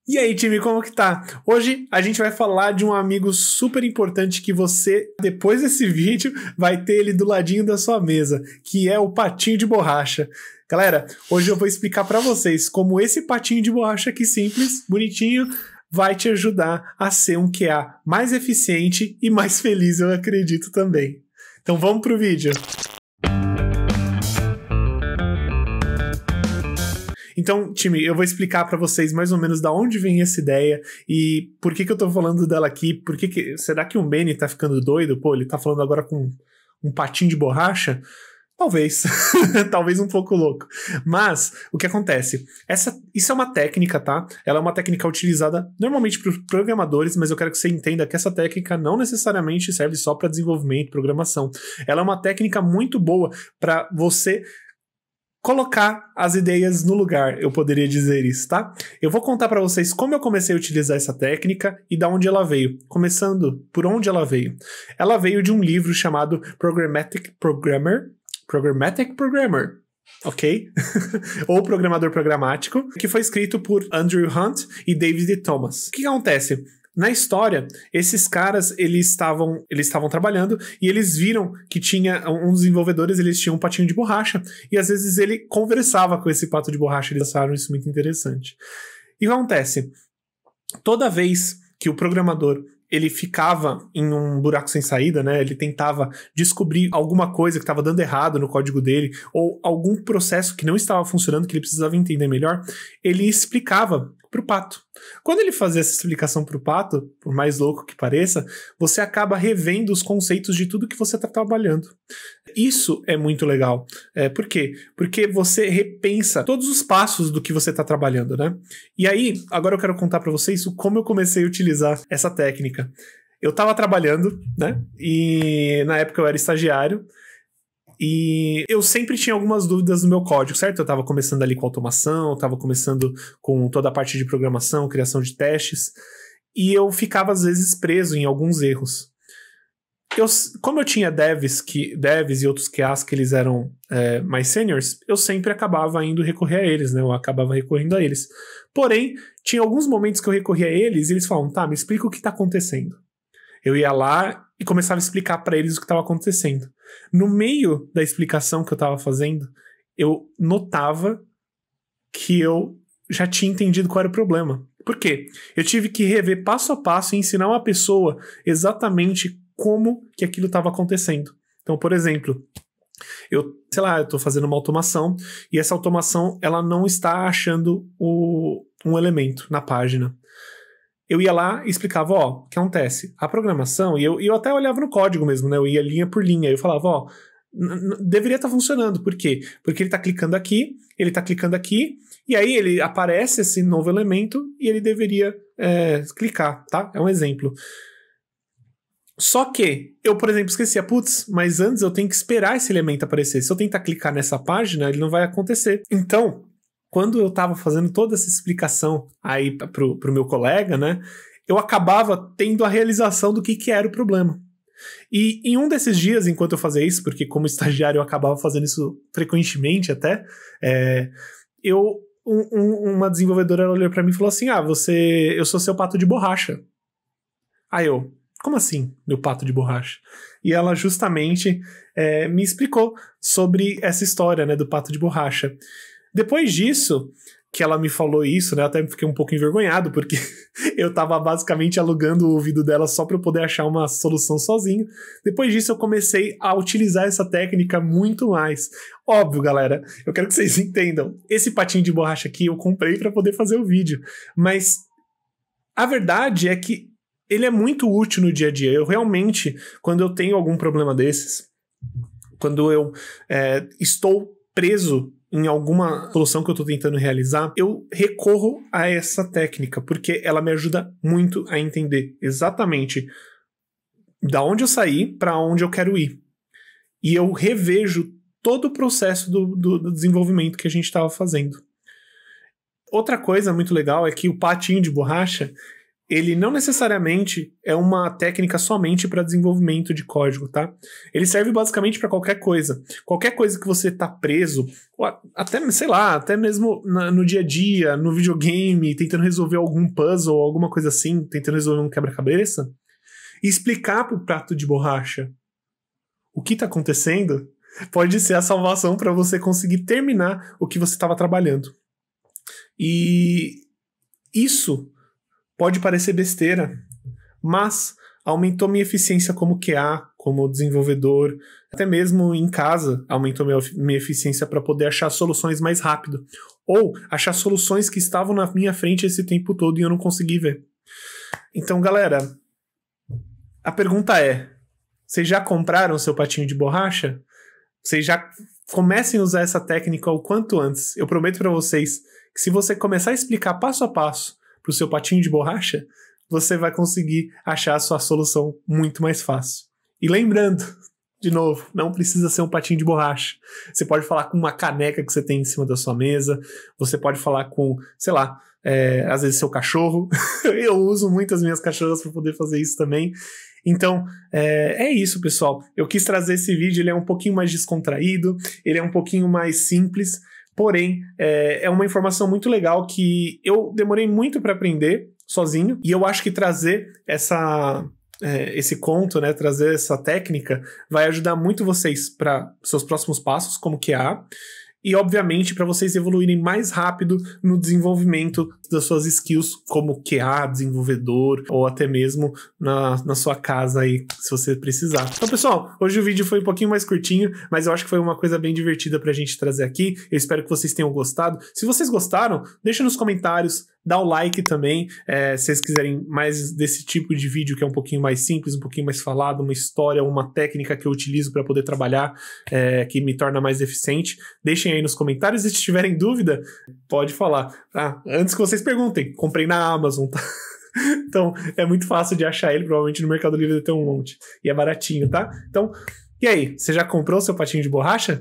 E aí, time, como que tá? Hoje a gente vai falar de um amigo super importante que você, depois desse vídeo, vai ter ele do ladinho da sua mesa, que é o patinho de borracha. Galera, hoje eu vou explicar pra vocês como esse patinho de borracha aqui simples, bonitinho, vai te ajudar a ser um QA mais eficiente e mais feliz, eu acredito também. Então vamos pro vídeo. Então, time, eu vou explicar pra vocês mais ou menos da onde vem essa ideia e por que eu tô falando dela aqui, será que o Benny tá ficando doido? Pô, ele tá falando agora com um patinho de borracha? Talvez, talvez um pouco louco. Mas, o que acontece? Isso é uma técnica, tá? Ela é uma técnica utilizada normalmente por programadores, mas eu quero que você entenda que essa técnica não necessariamente serve só para desenvolvimento, programação. Ela é uma técnica muito boa para você colocar as ideias no lugar, eu poderia dizer isso, tá? Eu vou contar para vocês como eu comecei a utilizar essa técnica e da onde ela veio. Começando por onde ela veio. Ela veio de um livro chamado Programmatic Programmer, ok? Ou Programador Programático, que foi escrito por Andrew Hunt e David Thomas. O que acontece? Na história, esses caras, eles estavam trabalhando e eles viram que tinha um dos desenvolvedores, eles tinham um patinho de borracha e às vezes ele conversava com esse pato de borracha, eles acharam isso muito interessante. E o que acontece? Toda vez que o programador ele ficava em um buraco sem saída, né? Ele tentava descobrir alguma coisa que estava dando errado no código dele ou algum processo que não estava funcionando, que ele precisava entender melhor, ele explicava pro pato. Quando ele fazia essa explicação pro pato, por mais louco que pareça, você acaba revendo os conceitos de tudo que você está trabalhando. Isso é muito legal. Por quê? Porque você repensa todos os passos do que você está trabalhando, né? E aí, agora eu quero contar para vocês como eu comecei a utilizar essa técnica. Eu estava trabalhando, né? E na época eu era estagiário, e eu sempre tinha algumas dúvidas no meu código, certo? Eu estava começando ali com automação, estava começando com toda a parte de programação, criação de testes, e eu ficava às vezes preso em alguns erros. Como eu tinha devs e outros QAs que eles eram mais seniors, eu sempre acabava indo recorrer a eles, né? Eu acabava recorrendo a eles. Porém, tinha alguns momentos que eu recorria a eles e eles falavam, tá, me explica o que está acontecendo. Eu ia lá e começava a explicar para eles o que estava acontecendo. No meio da explicação que eu estava fazendo, eu notava que eu já tinha entendido qual era o problema. Por quê? Eu tive que rever passo a passo e ensinar uma pessoa exatamente como que aquilo estava acontecendo. Então, por exemplo, eu estou fazendo uma automação e essa automação ela não está achando um elemento na página. Eu ia lá e explicava, o que acontece? A programação, e eu até olhava no código mesmo, né? Eu ia linha por linha, eu falava, deveria estar funcionando. Por quê? Porque ele está clicando aqui, e aí ele aparece esse novo elemento e ele deveria clicar, tá? É um exemplo. Só que eu, por exemplo, esquecia, mas antes eu tenho que esperar esse elemento aparecer. Se eu tentar clicar nessa página, ele não vai acontecer. Então, quando eu estava fazendo toda essa explicação aí pro meu colega, né, eu acabava tendo a realização do que era o problema. E em um desses dias, enquanto eu fazia isso, porque como estagiário eu acabava fazendo isso frequentemente até, uma desenvolvedora olhou para mim e falou assim, eu sou seu pato de borracha. Aí eu, como assim, meu pato de borracha? E ela justamente me explicou sobre essa história, né, do pato de borracha. Depois disso, que ela me falou isso, né, eu até fiquei um pouco envergonhado, porque eu tava basicamente alugando o ouvido dela só para eu poder achar uma solução sozinho. Depois disso, eu comecei a utilizar essa técnica muito mais. Óbvio, galera, eu quero que vocês entendam, esse patinho de borracha aqui eu comprei para poder fazer o vídeo, mas a verdade é que ele é muito útil no dia a dia. Eu realmente, quando eu tenho algum problema desses, quando eu estou preso em alguma solução que eu estou tentando realizar, eu recorro a essa técnica, porque ela me ajuda muito a entender exatamente da onde eu saí para onde eu quero ir. E eu revejo todo o processo do desenvolvimento que a gente estava fazendo. Outra coisa muito legal é que o patinho de borracha, ele não necessariamente é uma técnica somente para desenvolvimento de código, tá? Ele serve basicamente para qualquer coisa. Qualquer coisa que você tá preso, ou até, sei lá, até mesmo no dia a dia, no videogame, tentando resolver algum puzzle, alguma coisa assim, tentando resolver um quebra-cabeça, e explicar pro prato de borracha o que tá acontecendo, pode ser a salvação para você conseguir terminar o que você estava trabalhando. E isso pode parecer besteira, mas aumentou minha eficiência como QA, como desenvolvedor, até mesmo em casa aumentou minha eficiência para poder achar soluções mais rápido, ou achar soluções que estavam na minha frente esse tempo todo e eu não consegui ver. Então, galera, a pergunta é, vocês já compraram seu patinho de borracha? Vocês já comecem a usar essa técnica o quanto antes. Eu prometo para vocês que se você começar a explicar passo a passo pro seu patinho de borracha, você vai conseguir achar a sua solução muito mais fácil. E lembrando, de novo, não precisa ser um patinho de borracha. Você pode falar com uma caneca que você tem em cima da sua mesa, você pode falar com, sei lá, às vezes seu cachorro. Eu uso muito as minhas cachorras para poder fazer isso também. Então, é isso, pessoal. Eu quis trazer esse vídeo, ele é um pouquinho mais descontraído, ele é um pouquinho mais simples, porém, é uma informação muito legal que eu demorei muito para aprender sozinho, e eu acho que trazer esse conto, né, trazer essa técnica, vai ajudar muito vocês para seus próximos passos como QA, e obviamente para vocês evoluírem mais rápido no desenvolvimento das suas skills como QA, desenvolvedor, ou até mesmo na sua casa aí, se você precisar. Então, pessoal, hoje o vídeo foi um pouquinho mais curtinho, mas eu acho que foi uma coisa bem divertida pra gente trazer aqui. Eu espero que vocês tenham gostado. Se vocês gostaram, deixa nos comentários, dá o like também, se vocês quiserem mais desse tipo de vídeo que é um pouquinho mais simples, um pouquinho mais falado, uma história, uma técnica que eu utilizo para poder trabalhar, que me torna mais eficiente. Deixem aí nos comentários, e se tiverem dúvida, pode falar. Antes que vocês perguntem, comprei na Amazon, tá? Então, é muito fácil de achar ele, provavelmente no Mercado Livre deve ter um monte. E é baratinho, tá? Então, e aí, você já comprou seu patinho de borracha?